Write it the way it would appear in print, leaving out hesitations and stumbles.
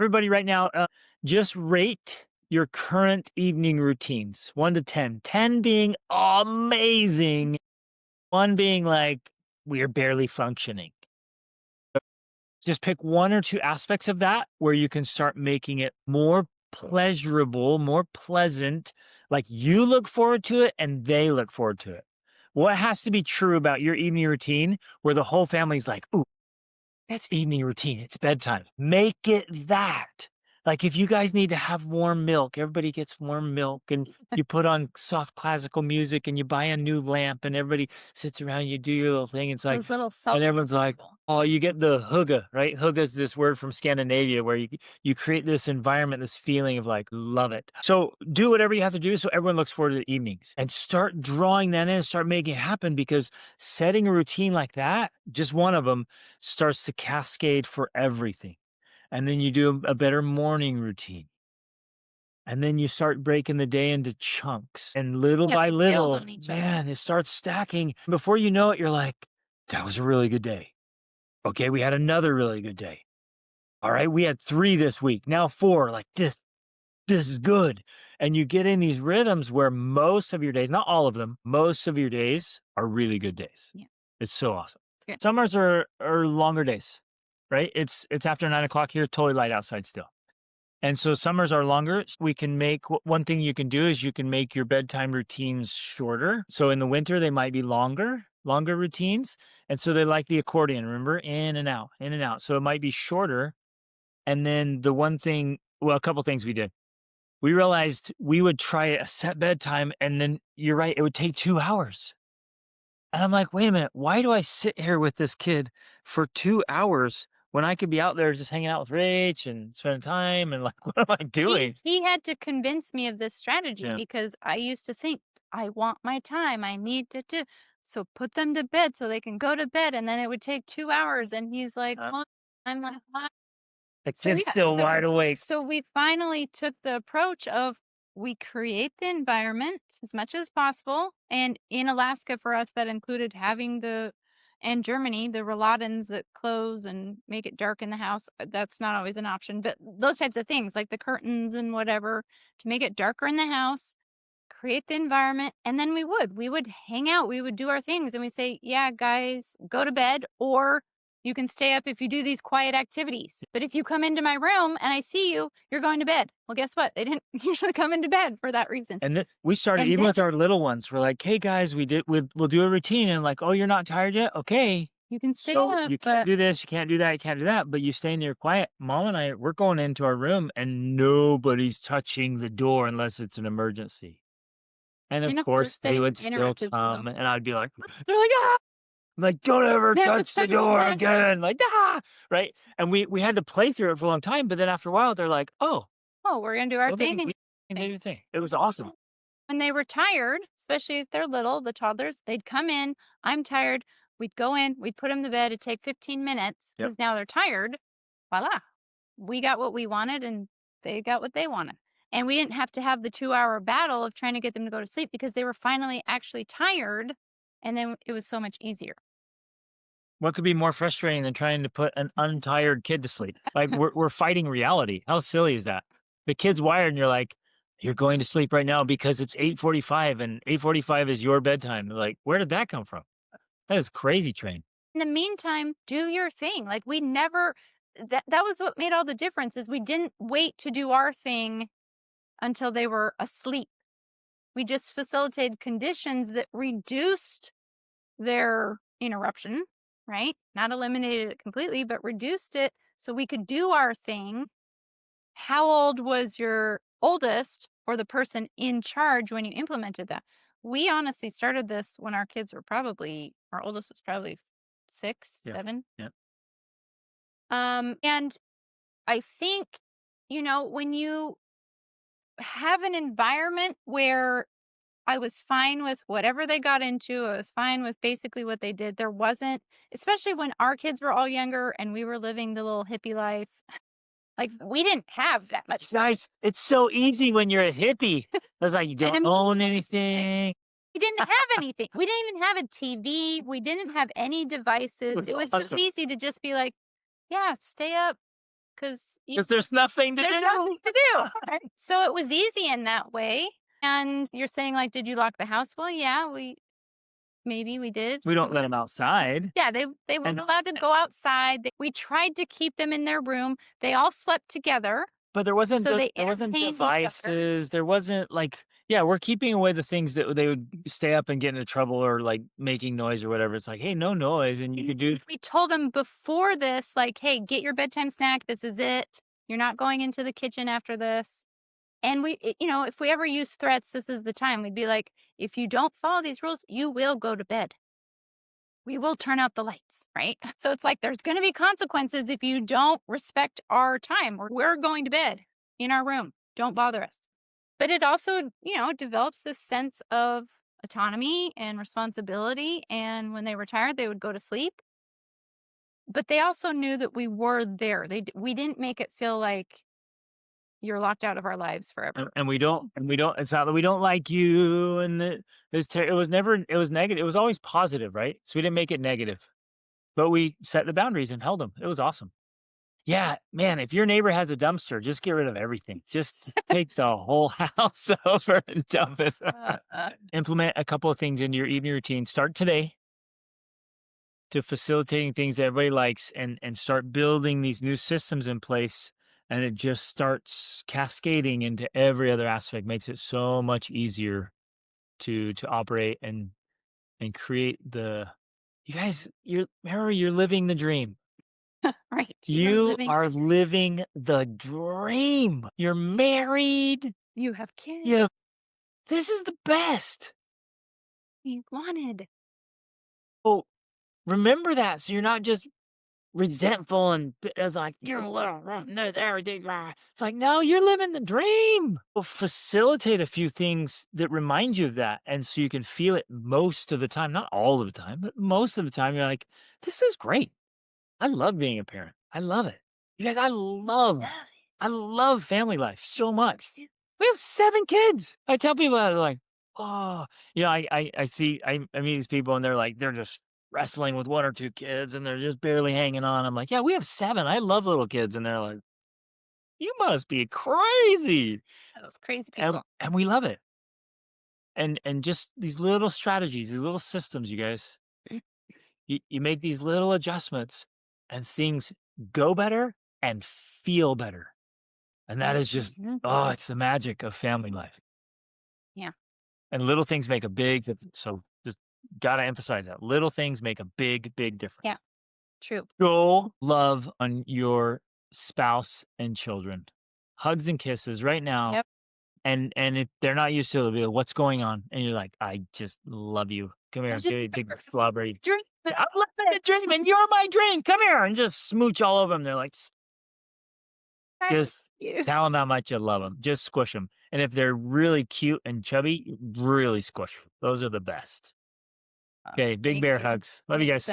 Everybody right now, just rate your current evening routines, 1 to 10. 10 being amazing, 1 being like, we're barely functioning. Just pick 1 or 2 aspects of that where you can start making it more pleasurable, more pleasant, like you look forward to it and they look forward to it. What has to be true about your evening routine where the whole family's like, "Ooh, that's evening routine. It's bedtime." Make it that. Like if you guys need to have warm milk, everybody gets warm milk and you put on soft classical music and you buy a new lamp and everybody sits around, you do your little thing. It's like, Those little and self everyone's like, oh, you get the hygge, right? Hygge is this word from Scandinavia where you create this environment, this feeling of like, love it. So do whatever you have to do so everyone looks forward to the evenings and start drawing that in and start making it happen because setting a routine like that, just one of them, starts to cascade for everything. And then you do a better morning routine. And then you start breaking the day into chunks. And little yeah, by they build little, on each other. man, it starts stacking. Before you know it, you're like, that was a really good day. Okay, we had another really good day. All right, we had 3 this week. Now 4. Like this is good. And you get in these rhythms where most of your days, not all of them, most of your days are really good days. Yeah, It's so awesome. it's good. Summers are longer days, right? It's after 9 o'clock here, totally light outside still. And so summers are longer. We can make one thing you can do is you can make your bedtime routines shorter. So in the winter, they might be longer routines. And so they like the accordion, remember? In and out, in and out. So it might be shorter. And then the one thing, well, a couple things we did. We realized we would try a set bedtime and then you're right, it would take 2 hours. And I'm like, wait a minute, why do I sit here with this kid for 2 hours when I could be out there just hanging out with Rach and spending time and like, what am I doing? He had to convince me of this strategy Yeah. because I used to think, "I want my time, I need to do" so put them to bed so they can go to bed, and then it would take 2 hours, and he's like, Uh, "Mom," I'm like, "What?" the So, kid's yeah, still wide awake. so we finally took the approach of we create the environment as much as possible, and in Alaska, for us, that included having the and Germany, the rollades that close and make it dark in the house. That's not always an option, but those types of things, like the curtains and whatever, to make it darker in the house, create the environment, and then we would hang out, we would do our things, and we say, "Yeah, guys, go to bed, or you can stay up if you do these quiet activities. But if you come into my room and I see you, you're going to bed." Well, guess what? They didn't usually come into bed for that reason. And then we started And even then with our little ones, we're like, hey guys, we'll do a routine. And like, oh, you're not tired yet? Okay. you can stay So up, you can't but do this, you can't do that, you can't do that, but you stay in there quiet. Mom and I, we're going into our room and nobody's touching the door unless it's an emergency. And of and of course course, they they would still interrupted come, still. and I'd be like, they're like, "Ah!" I'm like, "Don't ever Never touch the touch it door again. again." Like, "Ah!" Right? And we had to play through it for a long time, but then after a while, they're like, "Oh, Oh, we're gonna do our well, then thing and we can do thing. your thing." It was awesome. When they were tired, especially if they're little, the toddlers, they'd come in, "I'm tired." We'd go in, we'd put them to bed, it'd take 15 minutes Yep. because now they're tired. Voila. We got what we wanted and they got what they wanted. And we didn't have to have the 2-hour battle of trying to get them to go to sleep because they were finally actually tired, and then it was so much easier. What could be more frustrating than trying to put an untired kid to sleep? Like, we're fighting reality. How silly is that? The kid's wired, and you're like, "You're going to sleep right now because it's 8:45, and 8:45 is your bedtime." They're like, "Where did that come from?" That is crazy train. In the meantime, do your thing. Like we never that was what made all the difference is we didn't wait to do our thing until they were asleep. We just facilitated conditions that reduced their interruption, right? Not eliminated it completely, but reduced it so we could do our thing. How old was your oldest or the person in charge when you implemented that? We honestly started this when our kids were probably, our oldest was probably six, Yeah. 7. Yeah. And I think, when you have an environment where I was fine with whatever they got into. I was fine with basically what they did. There wasn't, especially when our kids were all younger and we were living the little hippie life. Like we didn't have that much It's stuff. nice. It's so easy when you're a hippie. It's like you And don't I mean, own like, anything. we didn't have anything. We didn't even have a TV. We didn't have any It devices. was It was so awesome. easy to just be like, yeah, stay up, because because there's nothing to there's do. nothing to do. So it was easy in that way. And you're saying, like, did you lock the house? Well, yeah, maybe we did. We don't let them outside. Yeah, they weren't And allowed to go outside. We tried to keep them in their room. They all slept together, but there wasn't so they there wasn't entertained each other. devices, there wasn't, like yeah, we're keeping away the things that they would stay up and get into trouble or, like, making noise or whatever. It's like, "Hey, no noise," and you could do We told them before this, like, "Hey, get your bedtime snack. This is it. You're not going into the kitchen after this." And if we ever use threats, this is the time. We'd be like, "If you don't follow these rules, you will go to bed. We will turn out the lights," right? So it's like there's going to be consequences if you don't respect our time, or we're going to bed in our room. Don't bother us. But it also, develops this sense of autonomy and responsibility. And when they were tired, they would go to sleep. But they also knew that we were there. We didn't make it feel like you're locked out of our lives forever. and we don't it's not that we don't like you and it was never it was negative. It was always positive, right? So we didn't make it negative, but we set the boundaries and held them. It was awesome. Yeah, man, if your neighbor has a dumpster, just get rid of everything. Just take the whole house over and dump it. Implement a couple of things into your evening routine. Start today to facilitating things that everybody likes and start building these new systems in place, and it just starts cascading into every other aspect. Makes it so much easier to operate and create the you guys, you're living the dream. Right. You're You living, are living the dream. You're married. you have kids You This is the best. you wanted. Oh, remember that so you're not just resentful and it's like you're a little no there. It's like no, you're living the dream. Well, facilitate a few things that remind you of that, and so you can feel it most of the time, not all of the time, but most of the time. You're like, this is great. I love being a parent. I love it. You guys, Love it. I love family life so much. So We have 7 kids. I tell people that, they're like, "Oh," I see, I meet these people and they're like, they're just wrestling with 1 or 2 kids and they're just barely hanging on. I'm like, "Yeah, we have 7. I love little kids." And they're like, "You must be crazy." those crazy And people. and we love it. And just these little strategies, these little systems, you guys. You make these little adjustments and things go better and feel better. And that is just Mhm. oh, it's the magic of family life. Yeah. And little things make a big difference. So just gotta emphasize that. Little things make a big, big difference. Yeah. True. Go love on your spouse and children. Hugs and kisses right now. Yep. And if they're not used to it, they'll be like, "What's going on?" And you're like, "I just love you. Come I here, just give me a big strawberry." drink I'm living the dream and you're my dream. Come here and just smooch all over them. They're like, just you. tell them how much you love them. Just squish them. And if they're really cute and chubby, really squish 'em. Those are the best. Okay, big Thank bear you. hugs. Love you guys.